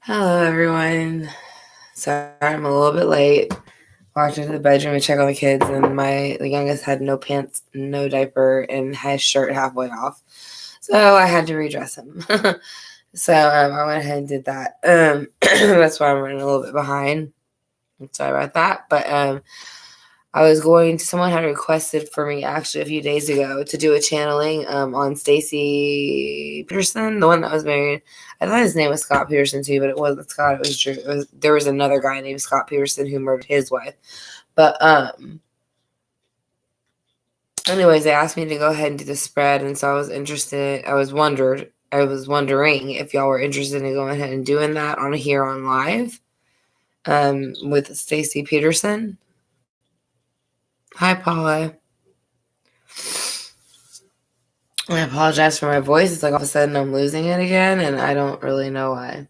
Hello, everyone. Sorry, I'm a little bit late. Walked into the bedroom to check on the kids, and the youngest had no pants, no diaper, and had his shirt halfway off. So I had to redress him. So I went ahead and did that. That's why I'm running a little bit behind. I'm sorry about that. But someone had requested for me actually a few days ago to do a channeling on Stacy Peterson, the one that was married. I thought his name was Scott Peterson too, but it wasn't Scott. It was Drew. There was another guy named Scott Peterson who murdered his wife. But anyways, they asked me to go ahead and do the spread, and so I was interested. I was wondering if y'all were interested in going ahead and doing that here on live with Stacy Peterson. Hi, Paula. I apologize for my voice. It's like all of a sudden I'm losing it again, and I don't really know why.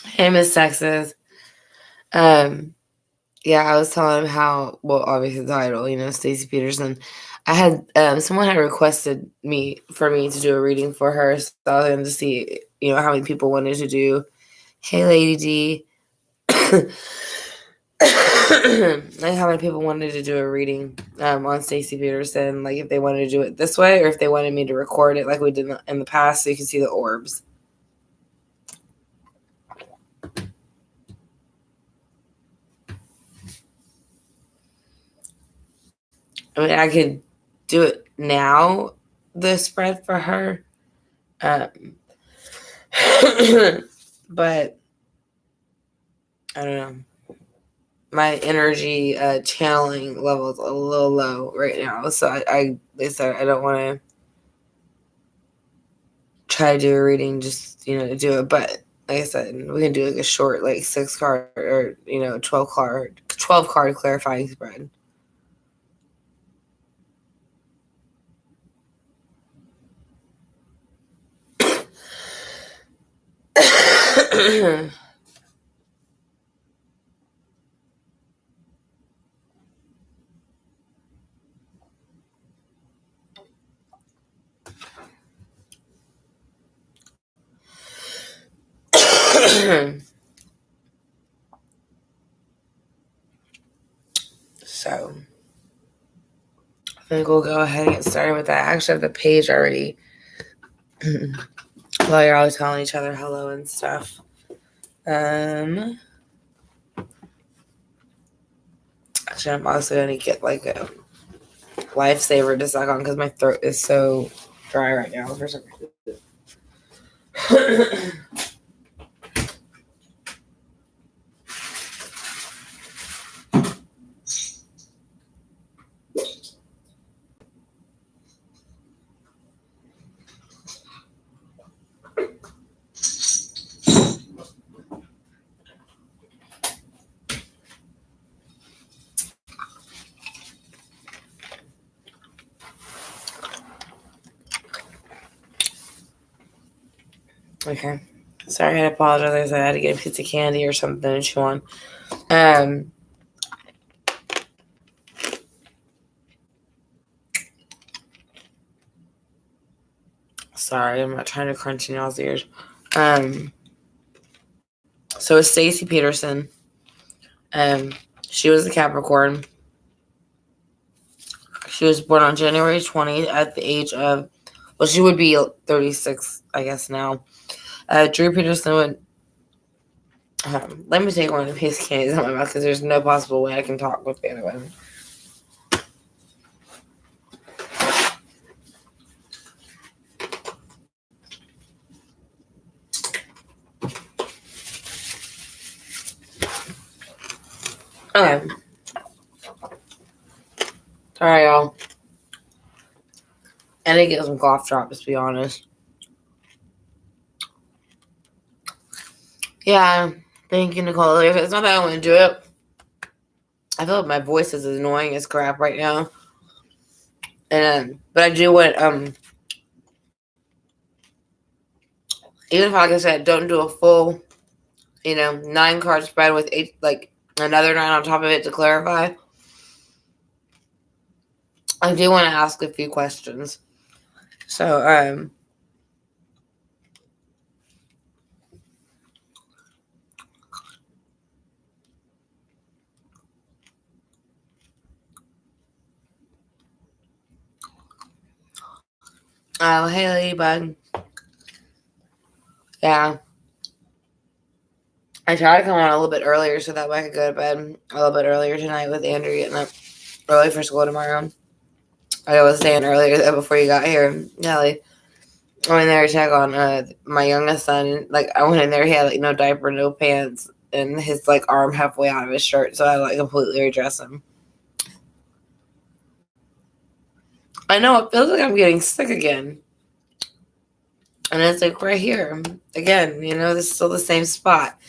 Hey, Miss Texas. Yeah, I was telling him how, well, obviously the title, Stacy Peterson. I had, someone had requested for me to do a reading for her, so I was going to see, how many people wanted to do. Hey, Lady D. Like how many people wanted to do a reading on Stacy Peterson, like if they wanted to do it this way or if they wanted me to record it like we did in the past so you can see the orbs. I mean, I could do it now, the spread for her. But I don't know. My energy channeling level is a little low right now. So I said I don't want to try to do a reading just, to do it. But like I said, we can do like a short, like 6 card or, 12 card clarifying spread. So I think we'll go ahead and get started with that. I actually have the page already. While you're always calling each other hello and stuff. Actually, I'm also going to get like a lifesaver to suck on because my throat is so dry right now for some reason. Okay. Sorry, I apologize. I had to get a piece of candy or something to chew on. Sorry, I'm not trying to crunch in y'all's ears. So it's Stacy Peterson. She was a Capricorn. She was born on January 20th at the age of, well, she would be 36, I guess now. Drew Peterson would, let me take one of the piece of candies out of my mouth because there's no possible way I can talk with the other one. Okay. Sorry, y'all. I didn't get some cough drops, to be honest. Yeah, thank you, Nicole. It's not that I want to do it. I feel like my voice is annoying as crap right now. And but I do want even if, like I said, don't do a full, 9 card spread with 8, like another 9 on top of it to clarify. I do want to ask a few questions. So Oh, hey, Ladybug. Yeah. I tried to come on a little bit earlier so that way I could go to bed a little bit earlier tonight with Andrew getting up early for school tomorrow. I was staying earlier though before you got here. Yeah, like, I went there to check on my youngest son. Like, I went in there, he had like no diaper, no pants, and his like arm halfway out of his shirt, so I like completely redressed him. I know, it feels like I'm getting sick again. And it's like right here. Again, this is still the same spot.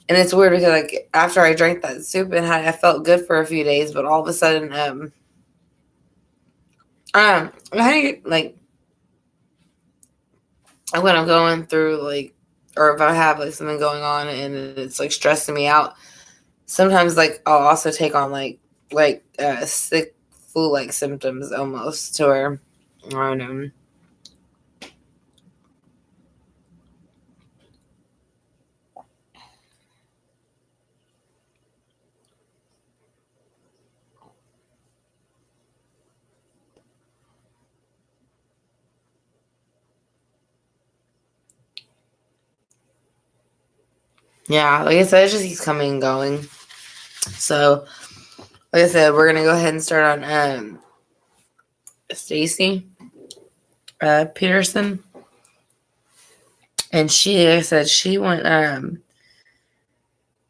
And it's weird because like after I drank that soup and I felt good for a few days, but all of a sudden, like when I'm going through like, or if I have like something going on and it's like stressing me out, sometimes like I'll also take on like sick flu-like symptoms almost to where I don't know. Yeah, like I said, it just keeps coming and going. So, like I said, we're gonna go ahead and start on Stacy Peterson, and she, like I said, she went.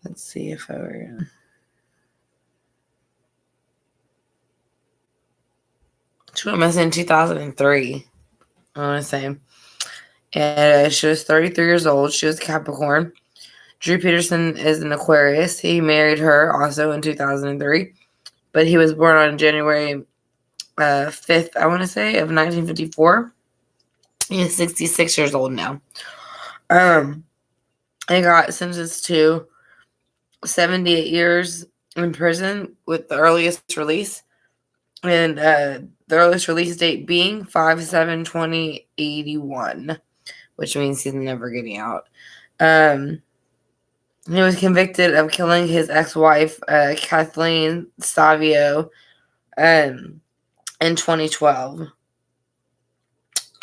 Let's see if I were. She went missing in 2003. I want to say, and she was 33 years old. She was Capricorn. Drew Peterson is an Aquarius. He married her also in 2003, but he was born on January 5th, I want to say, of 1954. He is 66 years old now. He got sentenced to 78 years in prison with the earliest release. And the earliest release date being 5/7/2081, which means he's never getting out. He was convicted of killing his ex-wife, Kathleen Savio, in 2012.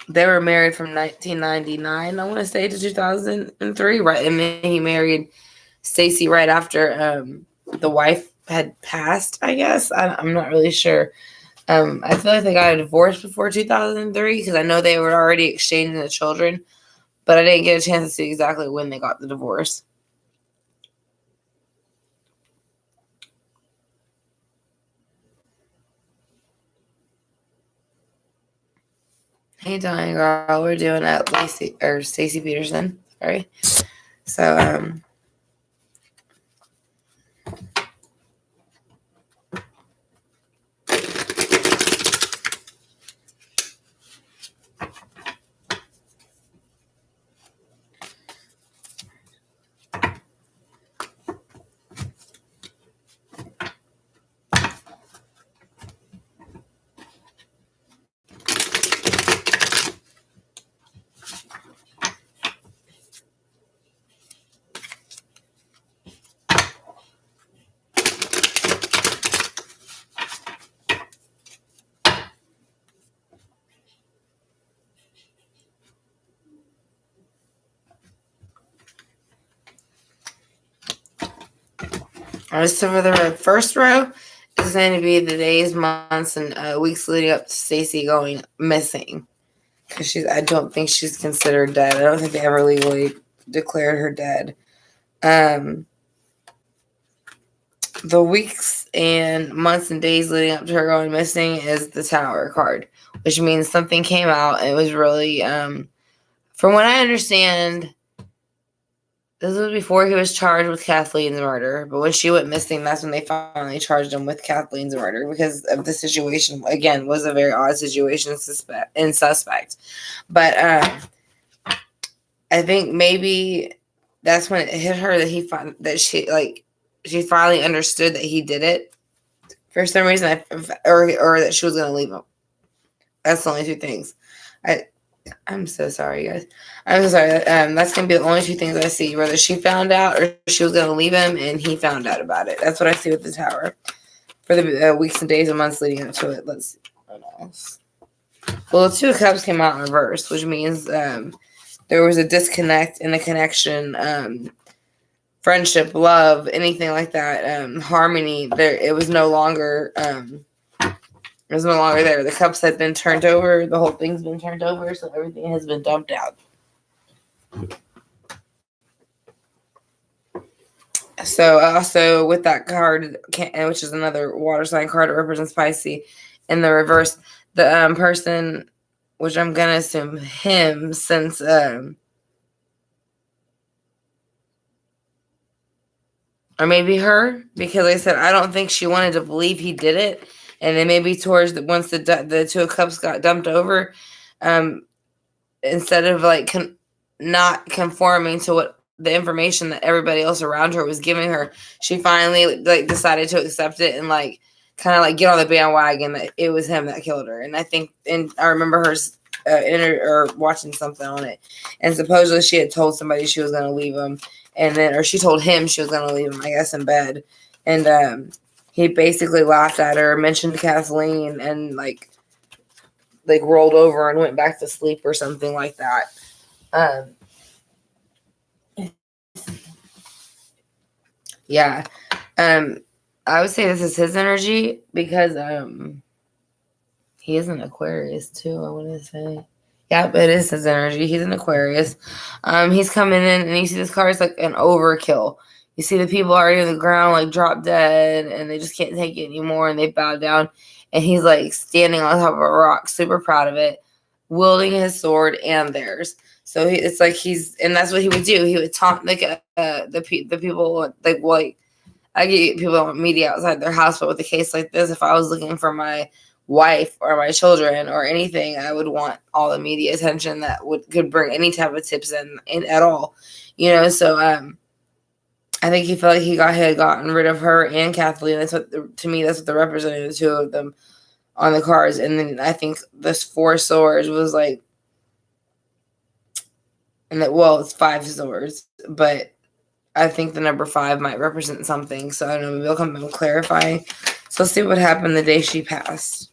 They were married from 1999, I want to say, to 2003, right? And then he married Stacy right after the wife had passed, I guess. I'm not really sure. I feel like they got a divorce before 2003 because I know they were already exchanging the children, but I didn't get a chance to see exactly when they got the divorce. Hey, Donnie girl, we're doing Stacy Peterson. Sorry. So for the first row is going to be the days, months, and weeks leading up to Stacy going missing. Because I don't think she's considered dead. I don't think they ever legally declared her dead. The weeks and months and days leading up to her going missing is the Tower card, which means something came out. It was really, from what I understand, this was before he was charged with Kathleen's murder. But when she went missing, that's when they finally charged him with Kathleen's murder because of the situation. Again, was a very odd situation and suspect. But I think maybe that's when it hit her that she finally understood that he did it for some reason, or that she was going to leave him. That's the only two things. I'm so sorry, guys. I'm so sorry. That's going to be the only two things I see, whether she found out or she was going to leave him and he found out about it. That's what I see with the Tower for the weeks and days and months leading up to it. Let's see what else. Well, the Two of Cups came out in reverse, which means there was a disconnect in the connection, friendship, love, anything like that, harmony. There, it was no longer. It was no longer there. The cups had been turned over. The whole thing's been turned over, so everything has been dumped out. So also with that card, which is another water sign card, it represents Pisces. In the reverse, the person, which I'm gonna assume him, since or maybe her, because like I said, I don't think she wanted to believe he did it, and then maybe towards once the Two of Cups got dumped over, instead of like not conforming to what the information that everybody else around her was giving her, she finally like decided to accept it and like kind of like get on the bandwagon that it was him that killed her. And I think, and I remember her or watching something on it, and supposedly she had told somebody she was going to leave him, and then, or she told him she was going to leave him, I guess, in bed, and he basically laughed at her, mentioned Kathleen, and like rolled over and went back to sleep or something like that. Yeah. I would say this is his energy because he is an Aquarius too, I want to say. Yeah, it is his energy. He's an Aquarius. He's coming in, and you see this card is like an overkill. You see the people already on the ground, like drop dead, and they just can't take it anymore, and they bow down. And he's like standing on top of a rock, super proud of it, wielding his sword and theirs. So it's like and that's what he would do. He would taunt like the people like I get people on media outside their house, but with a case like this, if I was looking for my wife or my children or anything, I would want all the media attention that could bring any type of tips in at all, So I think he felt like he had gotten rid of her and Kathleen. That's what to me, that's what the represented, the two of them on the cards. And then I think this Four Swords was like, it's Five Swords, but I think the number 5 might represent something. So I don't know, maybe I'll come and clarify. So let's see what happened the day she passed.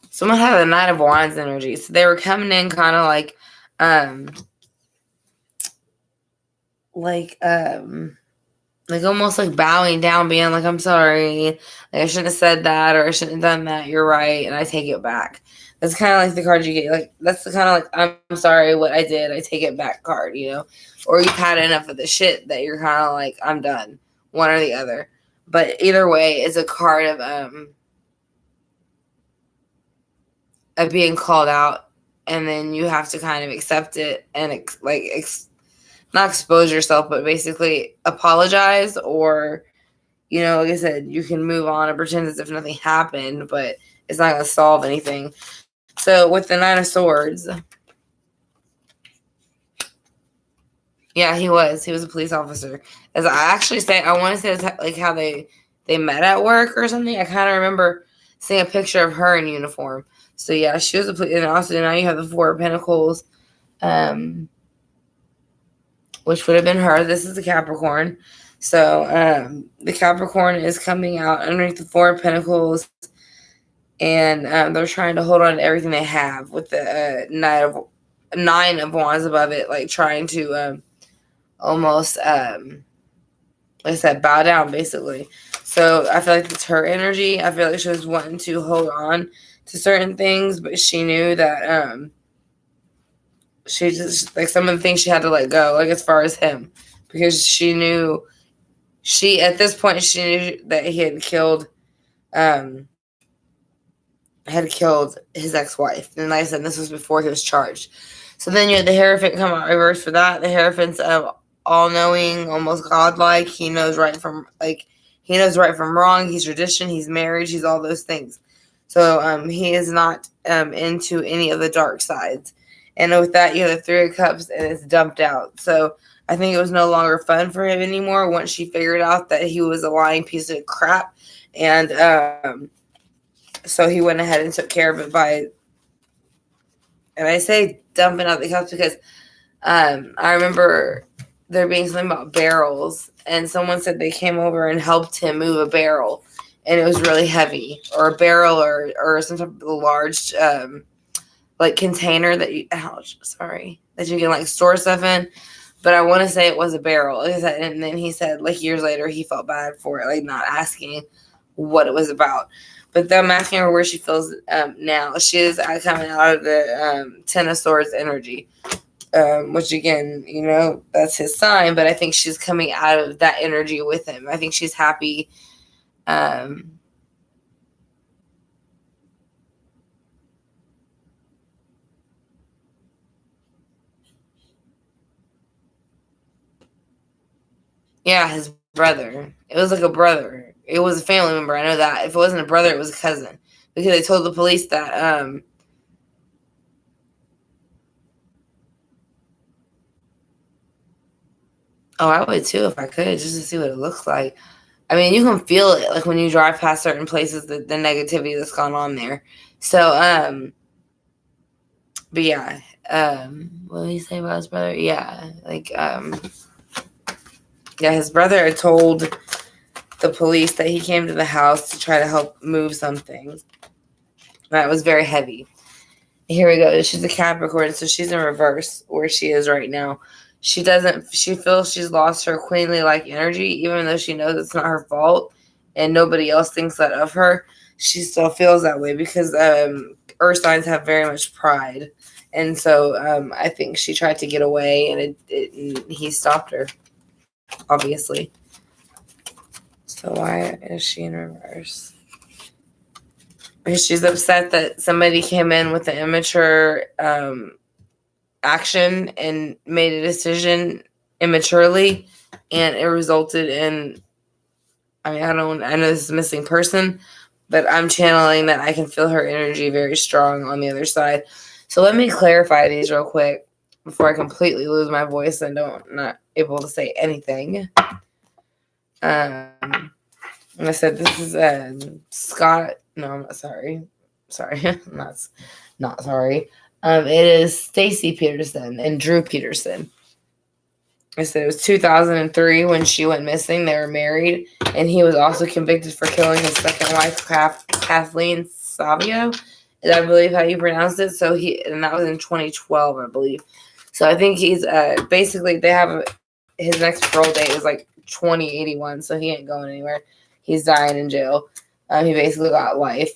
Someone had the Knight of Wands energy. So they were coming in kind of like almost like bowing down, being like, I'm sorry. Like, I shouldn't have said that, or I shouldn't have done that. You're right. And I take it back. That's kind of like the card you get. Like, that's the kind of like, I'm sorry what I did. I take it back card, Or you've had enough of the shit that you're kind of like, I'm done. One or the other. But either way, it's a card of being called out. And then you have to kind of accept it and not expose yourself, but basically apologize, or, like I said, you can move on and pretend as if nothing happened, but it's not going to solve anything. So with the Nine of Swords, yeah, he was a police officer. As I actually say, I want to say it's like how they met at work or something. I kind of remember seeing a picture of her in uniform. So yeah, she was a police, and also now you have the Four of Pentacles, which would have been her. This is the Capricorn. So the Capricorn is coming out underneath the Four of Pentacles, and they're trying to hold on to everything they have with the Nine of Wands above it, like trying to almost, like I said, bow down, basically. So I feel like it's her energy. I feel like she was wanting to hold on to certain things, but she knew that she just, like, some of the things she had to let go, like as far as him, because she knew, at this point, she knew that he had killed his ex-wife. And like I said, this was before he was charged. So then you had the Hierophant come out reverse for that. The Hierophant's all-knowing, almost godlike. He knows right from wrong. He's tradition. He's marriage. He's all those things. So he is not into any of the dark sides. And with that, you have the Three of Cups, and it's dumped out. So I think it was no longer fun for him anymore once she figured out that he was a lying piece of crap. And so he went ahead and took care of it by, and I say dumping out the cups because I remember there being something about barrels, and someone said they came over and helped him move a barrel. and it was really heavy, or a barrel, or some type of large like container that you that you can like store stuff in. But I want to say it was a barrel. And then he said, like, years later, he felt bad for it, like, not asking what it was about. But I'm asking her where she feels now. She is coming out of the Ten of Swords energy, which, again, that's his sign. But I think she's coming out of that energy with him. I think she's happy. Yeah, his brother. It was like a brother. It was a family member. I know that. If it wasn't a brother, it was a cousin. Because they told the police that I would too if I could, just to see what it looks like. I mean, you can feel it, like when you drive past certain places, the negativity that's gone on there. So, but yeah, what did he say about his brother? Yeah, like, yeah, his brother had told the police that he came to the house to try to help move something that was very heavy. Here we go. She's a Capricorn, so she's in reverse where she is right now. She feels she's lost her queenly-like energy, even though she knows it's not her fault and nobody else thinks that of her. She still feels that way because earth signs have very much pride. And so I think she tried to get away, and he stopped her, obviously. So why is she in reverse? Because she's upset that somebody came in with an immature action and made a decision immaturely, and it resulted in, I know this is a missing person, but I'm channeling that I can feel her energy very strong on the other side. So let me clarify these real quick before I completely lose my voice and not able to say anything. I said this is Scott. No, I'm not sorry. Sorry, not sorry. It is Stacy Peterson and Drew Peterson. I said it was 2003 when she went missing. They were married, and he was also convicted for killing his second wife, Kathleen Savio. Is I believe how you pronounce it. So and that was in 2012, I believe. So I think he's basically they have his next parole date is like 2081, so he ain't going anywhere. He's dying in jail. He basically got life.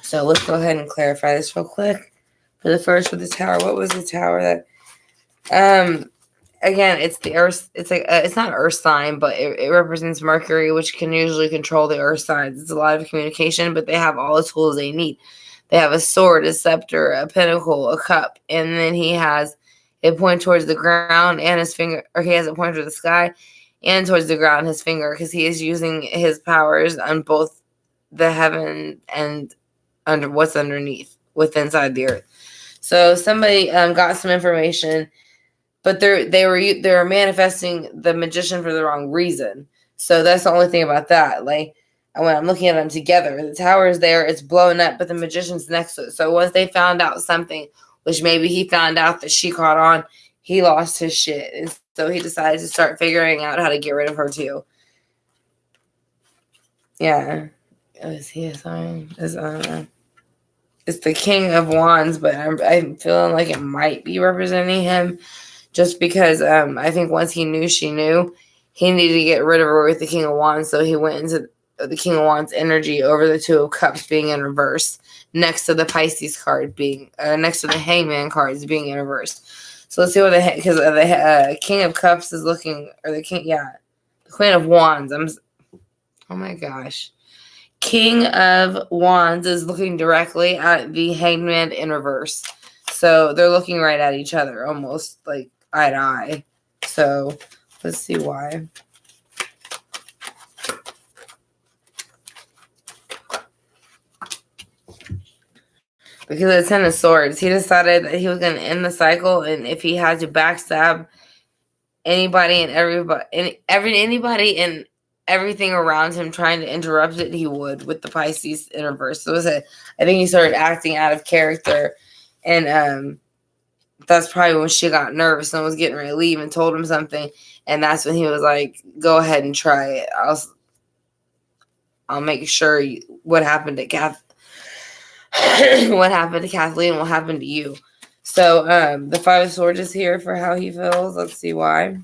So let's go ahead and clarify this real quick. For the first with the tower, what was the tower that? Again, it's the Earth. It's like it's not Earth sign, but it represents Mercury, which can usually control the Earth signs. It's a lot of communication, but they have all the tools they need. They have a sword, a scepter, a pentacle, a cup, and then he has it pointed towards the ground and his finger, or he has it pointed towards the sky and towards the ground, his finger, because he is using his powers on both the heaven and under what's underneath, inside the earth. So somebody got some information, but they were manifesting the magician for the wrong reason. So that's the only thing about that. Like, when I'm looking at them together, the tower is there, it's blowing up, but the magician's next to it. So once they found out something, which maybe he found out that she caught on, he lost his shit. And so he decided to start figuring out how to get rid of her too. Yeah. Is he a sign? It's the King of Wands, but I'm feeling like it might be representing him just because I think once he knew she knew, he needed to get rid of her with the King of Wands. So he went into the King of Wands energy over the Two of Cups being in reverse, next to the Pisces card being, next to the Hangman cards being in reverse. So let's see what because the King of Cups is looking, or the Queen of Wands. Oh my gosh. King of Wands is looking directly at the Hangman in reverse. So they're looking right at each other, almost like eye to eye. So let's see why. Because it's Ten of Swords. He decided that he was going to end the cycle, and if he had to backstab anybody and anybody and everything around him trying to interrupt it, he would, with the Pisces in reverse. So I think he started acting out of character, and that's probably when she got nervous and was getting ready to leave and told him something, and that's when he was like, "Go ahead and try it." I'll make sure what happened to what happened to Kathleen will happen to you. So the Five of Swords is here for how he feels. Let's see why.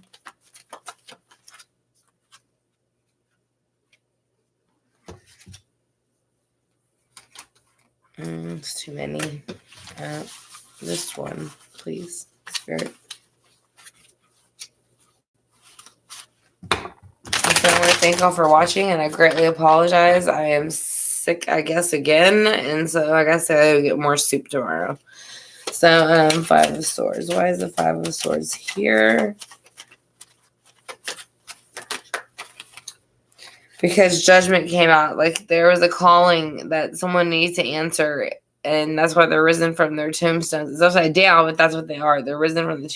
It's too many. This one, please, Spirit. So I want to thank y'all for watching, and I greatly apologize. I am sick, I guess, again, and so like I said, I will get more soup tomorrow. So Five of Swords. Why is the Five of Swords here? Because judgment came out. Like, there was a calling that someone needs to answer, and that's why they're risen from their tombstones. It's upside down, but that's what they are. They're risen from the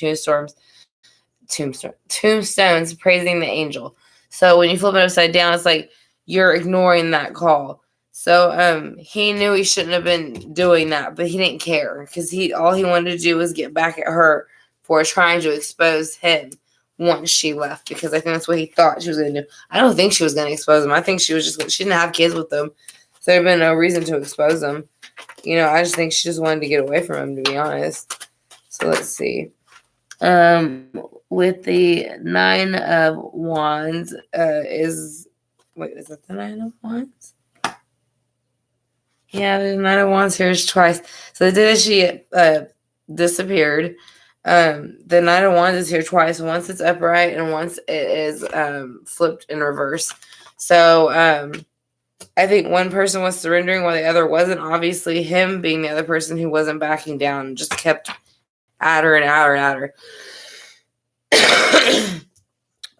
tombstones, praising the angel. So when you flip it upside down, it's like you're ignoring that call. So he knew he shouldn't have been doing that, but he didn't care because all he wanted to do was get back at her for trying to expose him once she left, because I think that's what he thought she was going to do. I don't think she was going to expose him. I think she didn't have kids with them, so there'd been no reason to expose him. I just think she just wanted to get away from him, to be honest. So let's see. With the Nine of Wands is that the Nine of Wands? Yeah, the Nine of Wands here is twice. So the day that she disappeared, the Nine of Wands is here twice. Once it's upright and once it is flipped in reverse. So I think one person was surrendering while the other wasn't. Obviously, him being the other person who wasn't backing down, just kept at her and at her and at her.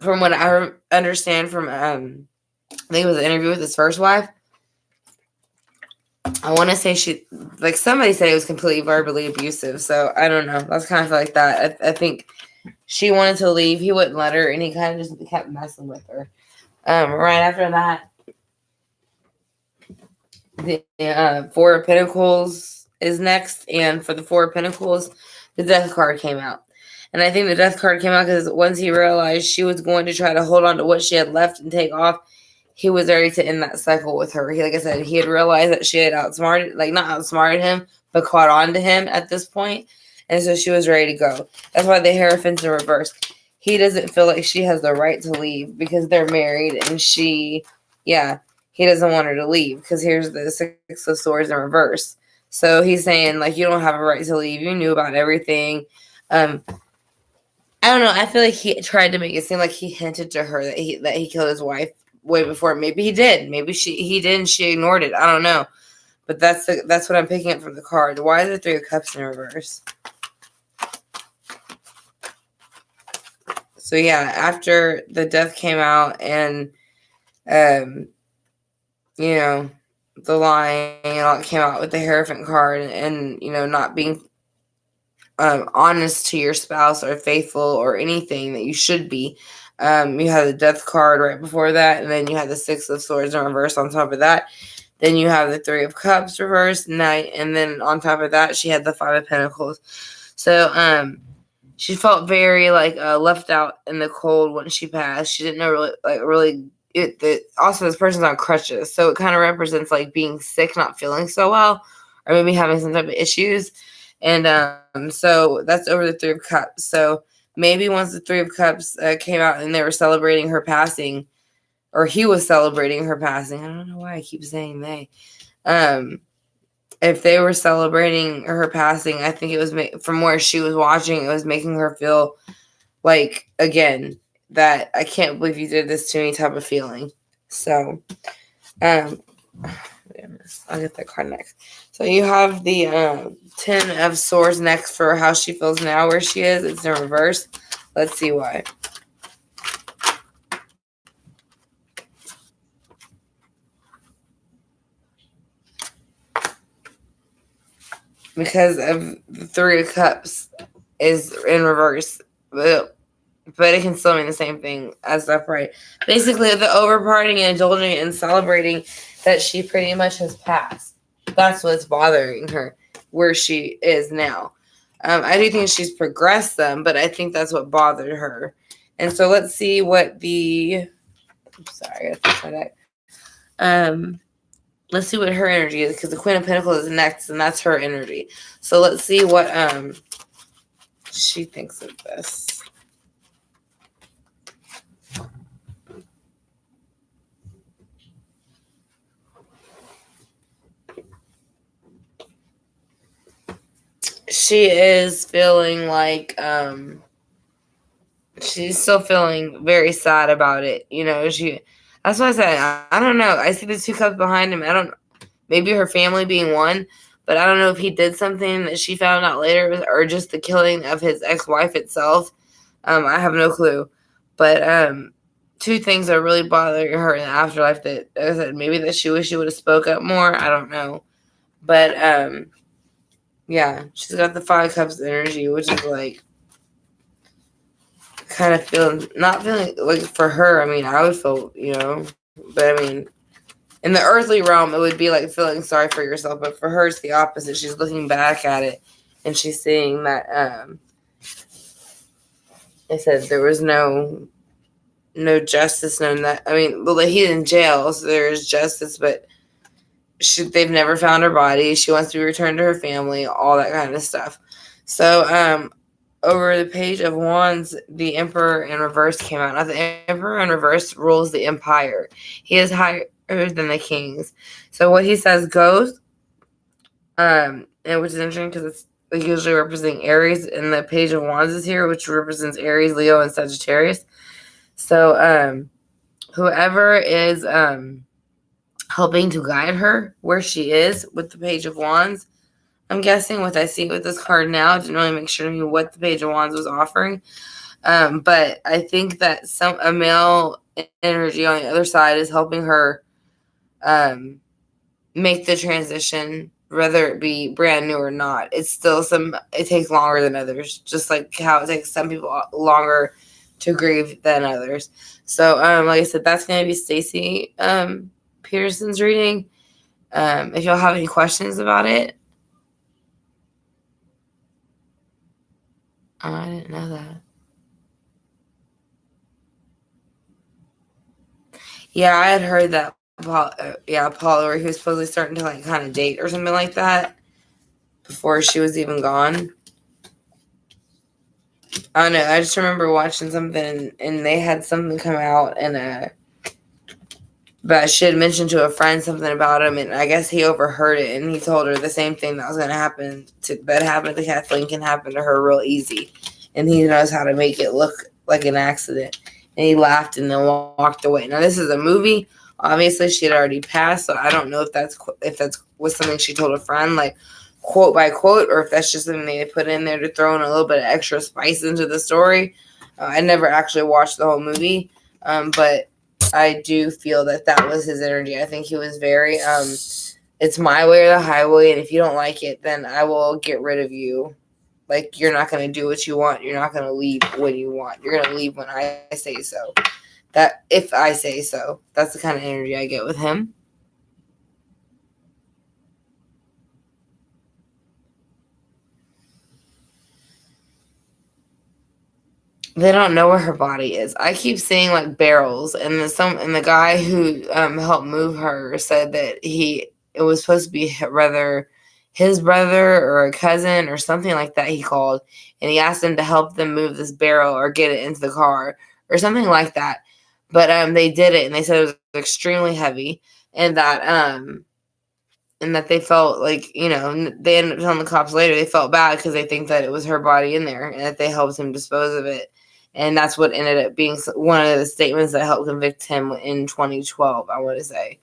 From what I understand from, I think it was an interview with his first wife. I want to say somebody said it was completely verbally abusive. So I don't know. That's kind of like that. I think she wanted to leave. He wouldn't let her, and he kind of just kept messing with her. Right after that, the Four of Pentacles is next. And for the Four of Pentacles, the Death card came out. And I think the Death card came out because once he realized she was going to try to hold on to what she had left and take off, he was ready to end that cycle with her. Like I said, he had realized that she had not outsmarted him, but caught on to him at this point. And so she was ready to go. That's why the Hierophant's in reverse. He doesn't feel like she has the right to leave because they're married, and he doesn't want her to leave because here's the Six of Swords in reverse. So he's saying, like, you don't have a right to leave. You knew about everything. I don't know. I feel like he tried to make it seem like he hinted to her that he killed his wife way before. Maybe he did. Maybe he did and she ignored it. I don't know. But that's what I'm picking up from the card. Why is the Three of Cups in reverse? So yeah, after the Death came out and the lying and all came out with the Hierophant card and not being honest to your spouse or faithful or anything that you should be. You had the Death card right before that, and then you had the Six of Swords in reverse on top of that. Then you have the Three of Cups reversed, and then on top of that, she had the Five of Pentacles. So she felt very left out in the cold when she passed. She didn't know also this person's on crutches, so it kind of represents like being sick, not feeling so well, or maybe having some type of issues. And so that's over the Three of Cups. So maybe once the Three of Cups came out and they were celebrating her passing, or he was celebrating her passing. I don't know why I keep saying they. If they were celebrating her passing, I think it was from where she was watching, it was making her feel like, again, that I can't believe you did this to me type of feeling. So, I'll get that card next. So you have the Ten of Swords next for how she feels now, where she is. It's in reverse. Let's see why. Because of the Three of Cups is in reverse. But it can still mean the same thing as upright. Basically, the overpartying and indulging and celebrating that she pretty much has passed. That's what's bothering her, where she is now. I do think she's progressed them, but I think that's what bothered her. And so let's see what the... I'm sorry, I got to try that. Let's see what her energy is, because the Queen of Pentacles is next, and that's her energy. So let's see what she thinks of this. She is feeling like she's still feeling very sad about it. That's what I said. I don't know. I see the 2 cups behind him. Maybe her family being one, but I don't know if he did something that she found out later, or just the killing of his ex-wife itself. I have no clue. But 2 things are really bothering her in the afterlife that, like I said, maybe that she wish she would have spoke up more. I don't know. But yeah, she's got the 5 cups energy, which is like kind of not feeling like, for her, I mean, I would feel, but I mean, in the earthly realm, it would be like feeling sorry for yourself, but for her, it's the opposite. She's looking back at it, and she's seeing that, I said there was no justice, well, he's in jail, so there is justice, but they've never found her body. She wants to be returned to her family, all that kind of stuff. So, over the Page of Wands, the Emperor in reverse came out. Now, the Emperor in reverse rules the Empire. He is higher than the kings. So what he says goes, and which is interesting because it's usually representing Aries, and the Page of Wands is here, which represents Aries, Leo, and Sagittarius. So whoever is helping to guide her where she is with the Page of Wands, I'm guessing what I see with this card now, I didn't really make sure to me what the Page of Wands was offering. But I think that a male energy on the other side is helping her make the transition, whether it be brand new or not. It takes longer than others, just like how it takes some people longer to grieve than others. So, like I said, that's going to be Stacy Peterson's reading. If y'all have any questions about it. I didn't know that. Yeah, I had heard that Paul, where he was supposedly starting to like kind of date or something like that before she was even gone. I don't know. I just remember watching something and they had something come out but she had mentioned to a friend something about him, and I guess he overheard it, and he told her the same thing that was going to happen that happened to Kathleen can happen to her real easy, and he knows how to make it look like an accident. And he laughed and then walked away. Now this is a movie. Obviously, she had already passed, so I don't know if that was something she told a friend, like quote by quote, or if that's just something they put in there to throw in a little bit of extra spice into the story. I never actually watched the whole movie, but I do feel that was his energy. I think he was very, it's my way or the highway, and if you don't like it, then I will get rid of you. Like, you're not going to do what you want. You're not going to leave when you want. You're going to leave when I say so. If I say so. That's the kind of energy I get with him. They don't know where her body is. I keep seeing like barrels, and the guy who helped move her said that it was supposed to be rather his brother or a cousin or something like that. He called and he asked him to help them move this barrel or get it into the car or something like that. But they did it, and they said it was extremely heavy, and that they felt like, they ended up telling the cops later they felt bad because they think that it was her body in there, and that they helped him dispose of it. And that's what ended up being one of the statements that helped convict him in 2012, I want to say.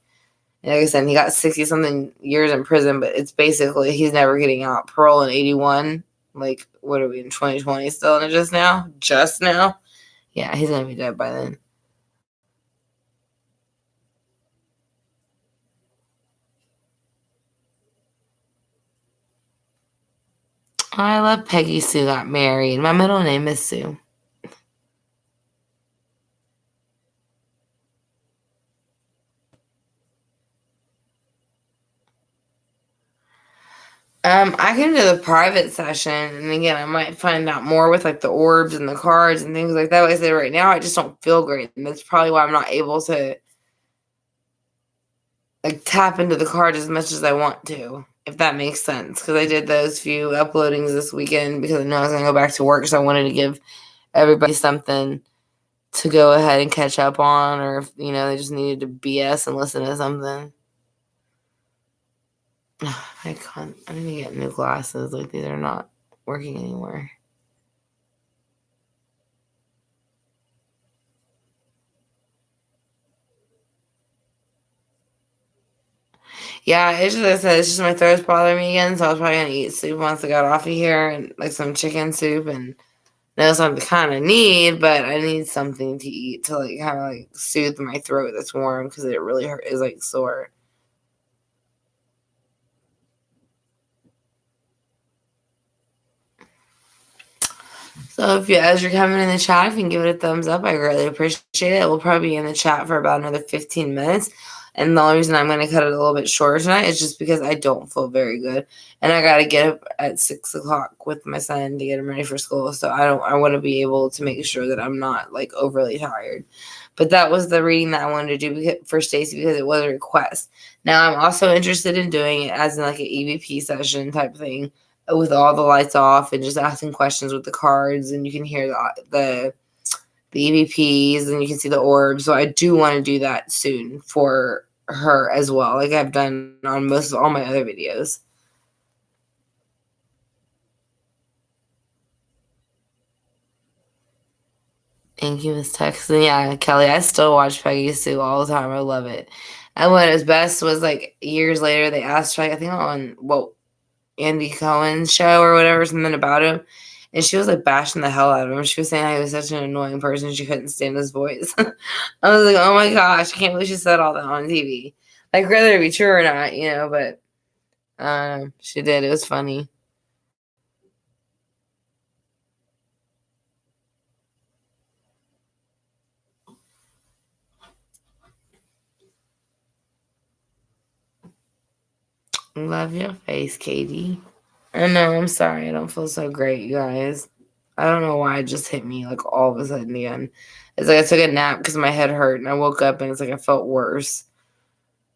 And like I said, he got 60-something years in prison, but it's basically he's never getting out. Parole in 81. Like, what are we, in 2020 still? And just now? Just now? Yeah, he's going to be dead by then. I love Peggy Sue got married. My middle name is Sue. I can do the private session, and again, I might find out more with like the orbs and the cards and things like that. Like I said, right now, I just don't feel great, and that's probably why I'm not able to like tap into the card as much as I want to, if that makes sense. Because I did those few uploadings this weekend because I know I was gonna go back to work, so I wanted to give everybody something to go ahead and catch up on, or if they just needed to BS and listen to something. I need to get new glasses. Like, these are not working anymore. Yeah, it's just, like I said, it's just my throat's bothering me again, so I was probably gonna eat soup once I got off of here, and like some chicken soup, and that's something I kind of need, but I need something to eat to like kind of like soothe my throat that's warm because it really is like sore. So as you're coming in the chat, if you can give it a thumbs up, I greatly appreciate it. We'll probably be in the chat for about another 15 minutes. And the only reason I'm going to cut it a little bit shorter tonight is just because I don't feel very good. And I got to get up at 6 o'clock with my son to get him ready for school. So I want to be able to make sure that I'm not like overly tired. But that was the reading that I wanted to do for Stacy because it was a request. Now I'm also interested in doing it as in like an EVP session type thing, with all the lights off and just asking questions with the cards, and you can hear the EVPs and you can see the orbs. So I do want to do that soon for her as well, like I've done on most of all my other videos. Thank you, Miss Texan. Yeah, Kelly, I still watch Peggy Sue all the time. I love it. And what was best was like years later they asked her, I think on Andy Cohen's show or whatever, something about him. And she was like bashing the hell out of him. She was saying how he was such an annoying person. She couldn't stand his voice. I was like, oh my gosh, I can't believe she said all that on TV. Like, whether it be true or not, but she did. It was funny. Love your face, Katie. I know, I'm sorry. I don't feel so great, you guys. I don't know why it just hit me like all of a sudden again. It's like I took a nap because my head hurt and I woke up and it's like I felt worse.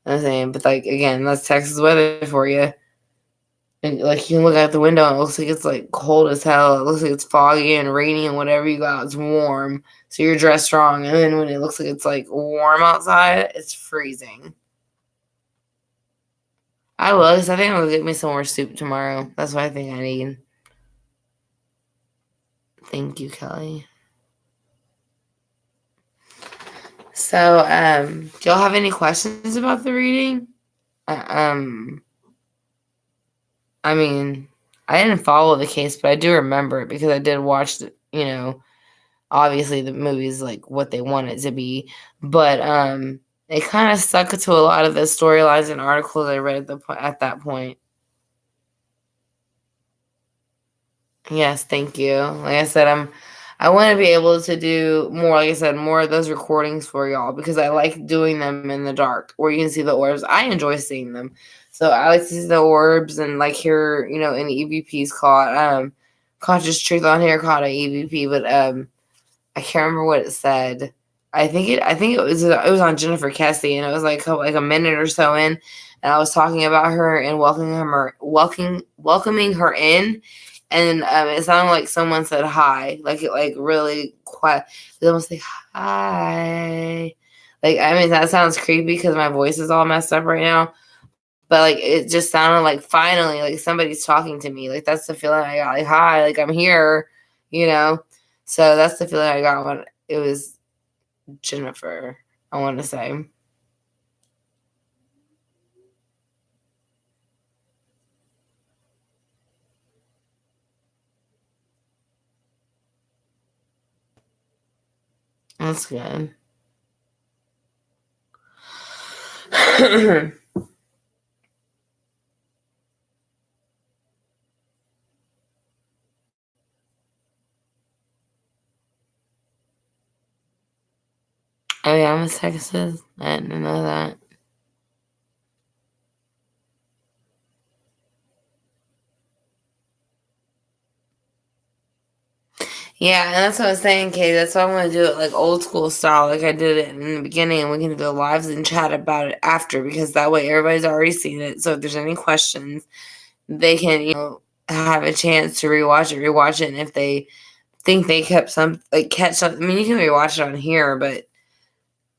I'm saying, but like again, that's Texas weather for you. And like you can look out the window and it looks like it's like cold as hell. It looks like it's foggy and rainy and whatever you got, it's warm. So you're dressed wrong. And then when it looks like it's like warm outside, it's freezing. I think I'm gonna get me some more soup tomorrow. That's what I think I need. Thank you, Kelly. So, do y'all have any questions about the reading? I mean, I didn't follow the case, but I do remember it because I did watch obviously the movie's like what they want it to be, but it kind of stuck to a lot of the storylines and articles I read at that point. Yes, thank you. Like I said, I want to be able to do more, like I said, more of those recordings for y'all because I like doing them in the dark where you can see the orbs. I enjoy seeing them. So I like to see the orbs and like hear, any EVPs caught. Conscious Truth on here caught an EVP, but I can't remember what it said. I think it was on Jennifer Kessie, and it was like a minute or so in, and I was talking about her and welcoming her in, and it sounded like someone said hi, like it like really quiet. They almost say hi. Like I mean that sounds creepy because my voice is all messed up right now, but like it just sounded like finally like somebody's talking to me. Like that's the feeling I got. Like hi, like I'm here, you know. So that's the feeling I got when it was Jennifer, I want to say. That's good. Oh yeah, I'm a Texas. I didn't know that. Yeah, and that's what I was saying, Kate. That's why I'm going to do it like old school style, like I did it in the beginning, and we can do lives and chat about it after, because that way everybody's already seen it. So if there's any questions, they can, have a chance to rewatch it, and if they think they kept catch something. I mean, you can rewatch it on here, but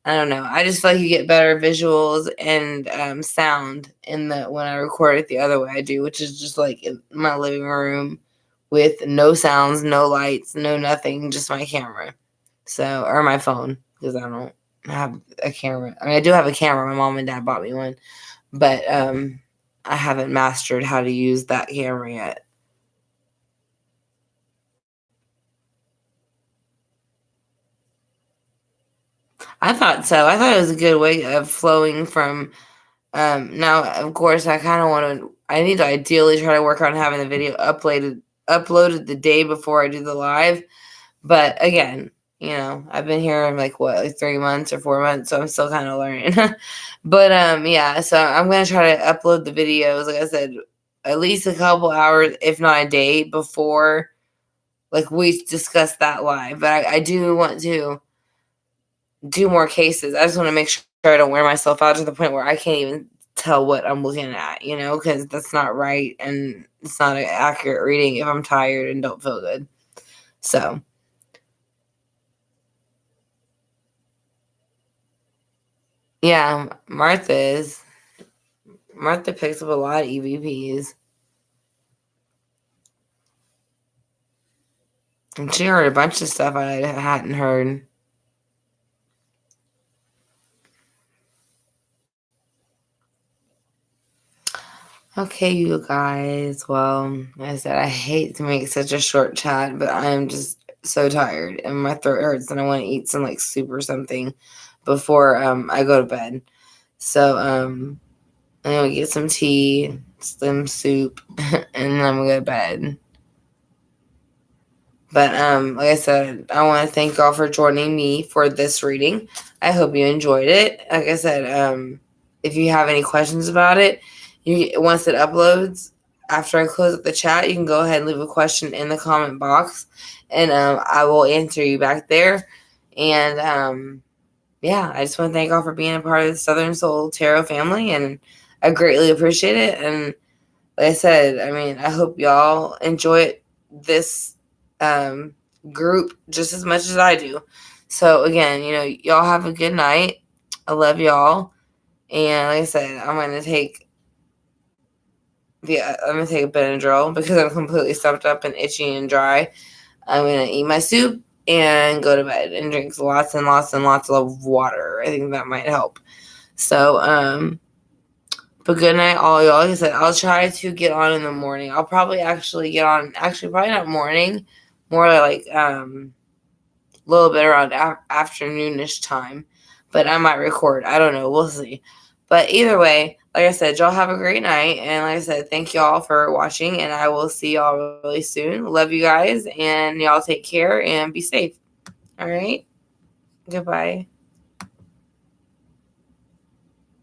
I don't know. I just feel like you get better visuals and sound when I record it the other way I do, which is just like in my living room with no sounds, no lights, no nothing, just my camera. So, or my phone, because I don't have a camera. I mean, I do have a camera. My mom and dad bought me one, but I haven't mastered how to use that camera yet. I thought so. I thought it was a good way of flowing from. Now, of course, I kind of want to. I need to ideally try to work on having the video uploaded the day before I do the live. But again, I've been here like 3 months or 4 months, so I'm still kind of learning. But yeah. So I'm gonna try to upload the videos, like I said, at least a couple hours, if not a day, before like we discussed that live. But I do want to do more cases. I just want to make sure I don't wear myself out to the point where I can't even tell what I'm looking at, because that's not right, and it's not an accurate reading if I'm tired and don't feel good. So, yeah, Martha picks up a lot of EVPs. And she heard a bunch of stuff I hadn't heard. Okay, you guys. Well, like I said, I hate to make such a short chat, but I am just so tired and my throat hurts and I want to eat some like soup or something before I go to bed. So I'm gonna get some tea, some soup, and then I'm gonna go to bed. But like I said, I want to thank y'all for joining me for this reading. I hope you enjoyed it. Like I said, if you have any questions about it, once it uploads, after I close up the chat, you can go ahead and leave a question in the comment box, and I will answer you back there. And yeah, I just want to thank y'all for being a part of the Southern Soul Tarot family, and I greatly appreciate it. And like I said, I mean, I hope y'all enjoy this group just as much as I do. So again, y'all have a good night. I love y'all, and like I said, I'm gonna take a Benadryl because I'm completely stuffed up and itchy and dry. I'm gonna eat my soup and go to bed and drink lots and lots and lots of water. I think that might help. So but good night, all y'all. Like I said, I'll try to get on in the morning. I'll probably actually get on. Actually, probably not morning. More like a little bit around afternoonish time. But I might record. I don't know. We'll see. But either way, like I said, y'all have a great night. And like I said, thank y'all for watching. And I will see y'all really soon. Love you guys. And y'all take care and be safe. All right. Goodbye.